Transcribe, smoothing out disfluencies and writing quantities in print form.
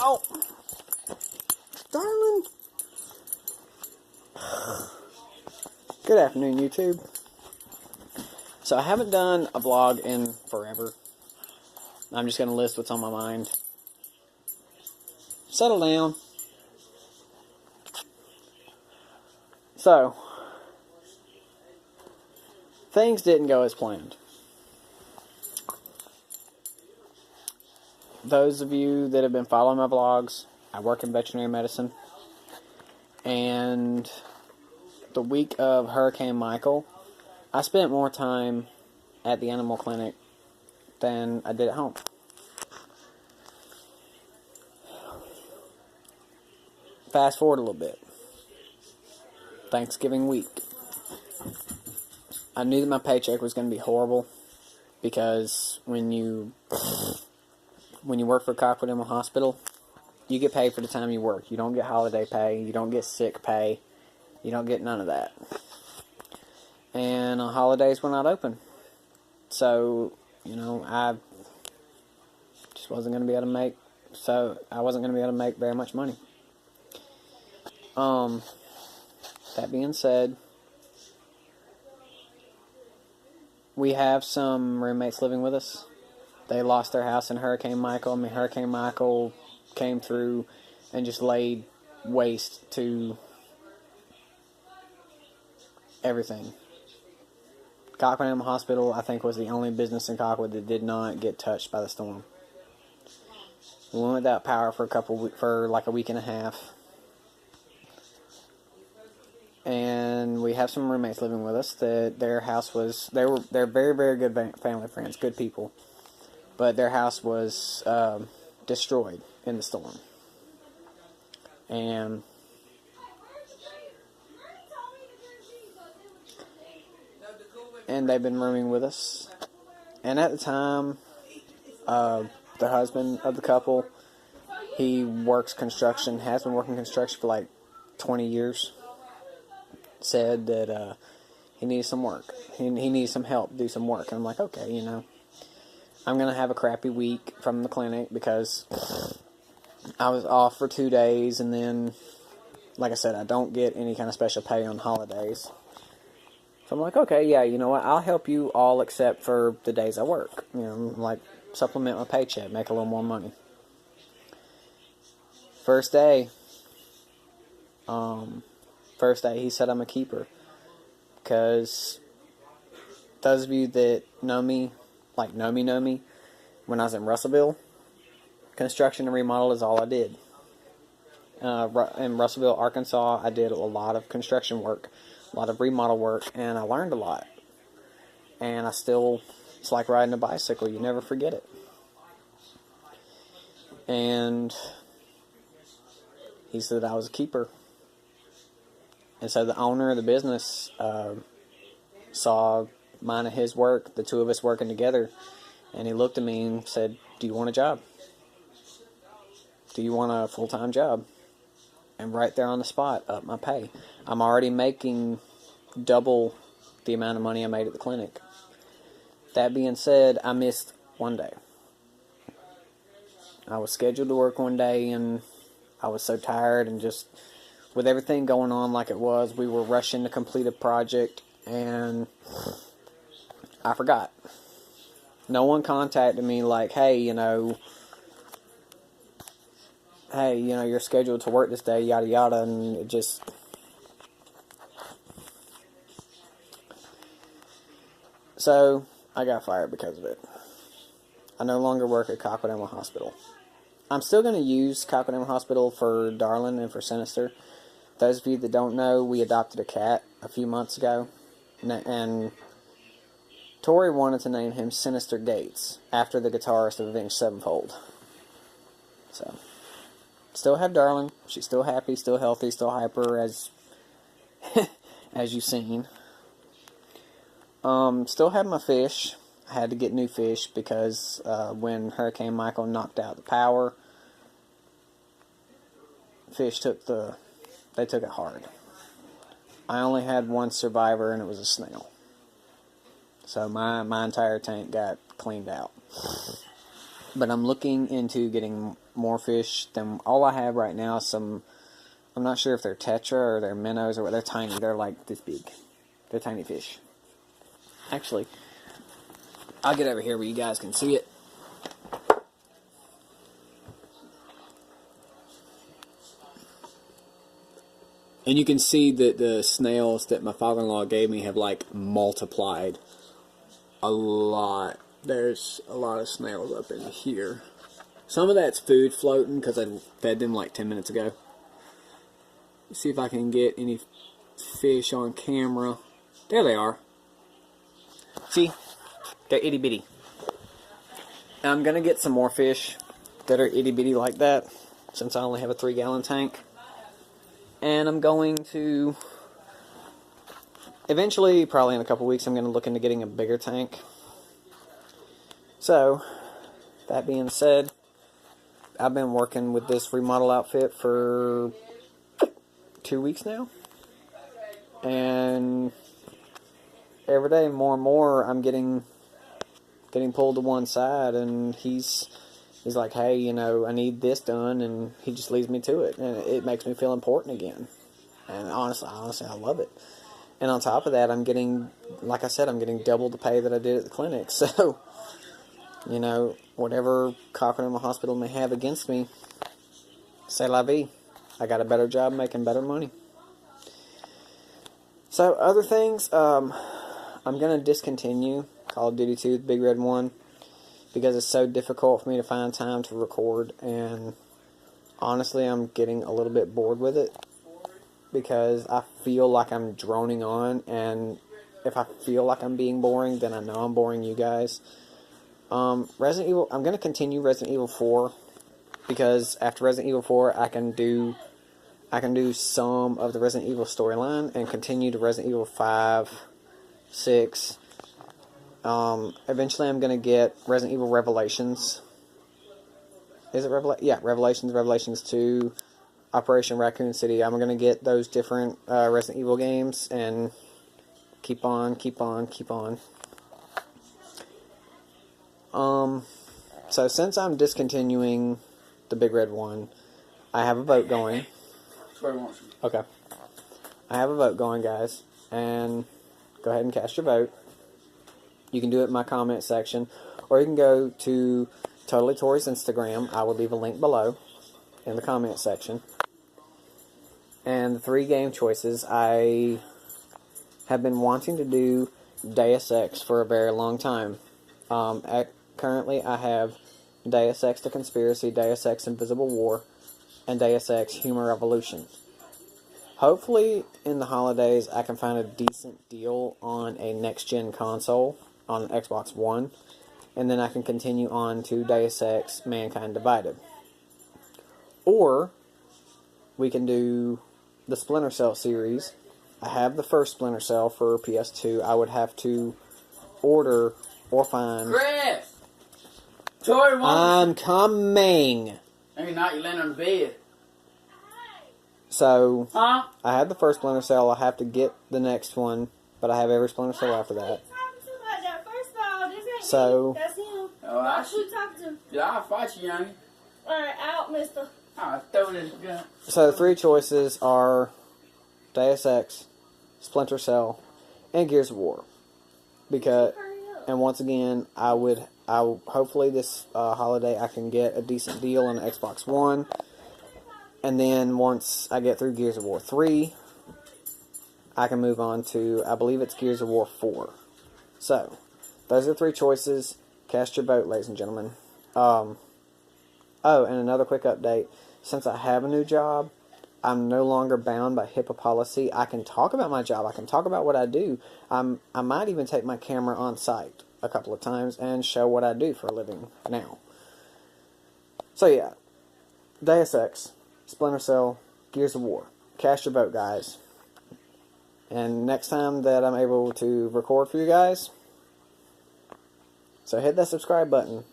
Oh, darling. Good afternoon, YouTube. So I haven't done a vlog in forever. I'm just going to list what's on my mind. Settle down. So, things didn't go as planned. Those of you that have been following my vlogs, I work in veterinary medicine. And the week of Hurricane Michael, I spent more time at the animal clinic than I did at home. Fast forward a little bit. Thanksgiving week. I knew that my paycheck was going to be horrible because when you work for Cockwood Animal Hospital, you get paid for the time you work. You don't get holiday pay. You don't get sick pay. You don't get none of that. And on holidays, we're not open. So, I just wasn't going to be able to make, very much money. That being said, we have some roommates living with us. They lost their house in Hurricane Michael. Hurricane Michael came through and just laid waste to everything. Cockwood Animal Hospital, I think, was the only business in Cockwood that did not get touched by the storm. We went without power for like a week and a half. And we have some roommates living with us that their house was, they're very, very good family friends, good people. But their house was destroyed in the storm. And they've been rooming with us. And at the time, the husband of the couple, he works construction, has been working construction for like 20 years. Said that he needs some work. He needs some help, do some work. And I'm like, okay, I'm going to have a crappy week from the clinic because I was off for 2 days. And then, like I said, I don't get any kind of special pay on holidays. So I'm like, okay, yeah, you know what? I'll help you all except for the days I work. Like supplement my paycheck, make a little more money. First day, he said I'm a keeper. Because those of you that know me, when I was in Russellville, construction and remodel is all I did. In Russellville, Arkansas, I did a lot of construction work, a lot of remodel work, and I learned a lot. And it's like riding a bicycle, you never forget it. And he said I was a keeper. And so the owner of the business saw mine and his work, the two of us working together, and he looked at me and said, do you want a job? Do you want a full-time job? And right there on the spot, up my pay. I'm already making double the amount of money I made at the clinic. That being said, I missed one day. I was scheduled to work one day, and I was so tired, and just with everything going on like it was, we were rushing to complete a project, and I forgot. No one contacted me like, hey, you're scheduled to work this day, yada yada, and it just... So, I got fired because of it. I no longer work at Cockwood Animal Hospital. I'm still going to use Cockwood Animal Hospital for Darlin and for Sinister. Those of you that don't know, we adopted a cat a few months ago. And Tori wanted to name him Sinister Gates, after the guitarist of Avenged Sevenfold. So, still have Darlin. She's still happy, still healthy, still hyper, as you've seen. Still have my fish. I had to get new fish because when Hurricane Michael knocked out the power, fish took it hard. I only had one survivor, and it was a snail. So my entire tank got cleaned out. But I'm looking into getting more fish than all I have right now. Some, I'm not sure if they're tetra or they're minnows or what. They're tiny. They're like this big. They're tiny fish. Actually, I'll get over here where you guys can see it. And you can see that the snails that my father-in-law gave me have like multiplied a lot. There's a lot of snails up in here. Some of that's food floating because I fed them like 10 minutes ago. Let's see if I can get any fish on camera. There they are. See? They're itty bitty. I'm going to get some more fish that are itty bitty like that since I only have a 3-gallon tank. And I'm going to, eventually, probably in a couple weeks, I'm going to look into getting a bigger tank. So, that being said, I've been working with this remodel outfit for 2 weeks now. And every day, more and more, I'm getting pulled to one side, and he's like, hey, you know, I need this done, and he just leads me to it, and it makes me feel important again. And honestly, I love it. And on top of that, I'm getting, like I said, I'm getting double the pay that I did at the clinic. So, you know, whatever Cochrane Hospital may have against me, c'est la vie. I got a better job making better money. So, other things, I'm going to discontinue Call of Duty 2, the Big Red One, because it's so difficult for me to find time to record, and honestly, I'm getting a little bit bored with it, because I feel like I'm droning on, and if I feel like I'm being boring, then I know I'm boring you guys. Resident Evil, I'm going to continue Resident Evil 4, because after Resident Evil 4, I can do some of the Resident Evil storyline, and continue to Resident Evil 5, 6, eventually I'm going to get Resident Evil Revelations. Is it Revelations, Revelations 2, Operation Raccoon City. I'm going to get those different Resident Evil games and keep on. So since I'm discontinuing the Big Red One, I have a vote going. Okay. I have a vote going, guys, and go ahead and cast your vote. You can do it in my comment section, or you can go to Totally Tori's Instagram. I will leave a link below in the comment section. And the 3 game choices, I have been wanting to do Deus Ex for a very long time. Currently, I have Deus Ex The Conspiracy, Deus Ex Invisible War, and Deus Ex Human Revolution. Hopefully, in the holidays, I can find a decent deal on a next-gen console on Xbox One, and then I can continue on to Deus Ex Mankind Divided. Or, we can do the Splinter Cell series. I have the first Splinter Cell for PS2. I would have to order or find... Chris! Tori wants... I'm coming! No, you're not. You're laying on the bed. So, Huh? I have the first Splinter Cell. I have to get the next one, but I have every Splinter Cell after that. So, That's him. Oh, I Who talking to? Yeah, I'll fight you, young. Alright, out, mister. I'll throw this gun. so the 3 choices are Deus Ex, Splinter Cell, and Gears of War. Because, and once again, hopefully this holiday I can get a decent deal on the Xbox One. And then once I get through Gears of War 3, I can move on to, I believe it's Gears of War 4. So, those are 3 choices. Cast your vote, ladies and gentlemen. Oh, and another quick update. Since I have a new job, I'm no longer bound by HIPAA policy. I can talk about my job. I can talk about what I do. I might even take my camera on site a couple of times and show what I do for a living now. So yeah, Deus Ex, Splinter Cell, Gears of War. Cast your vote, guys. And next time that I'm able to record for you guys, so hit that subscribe button.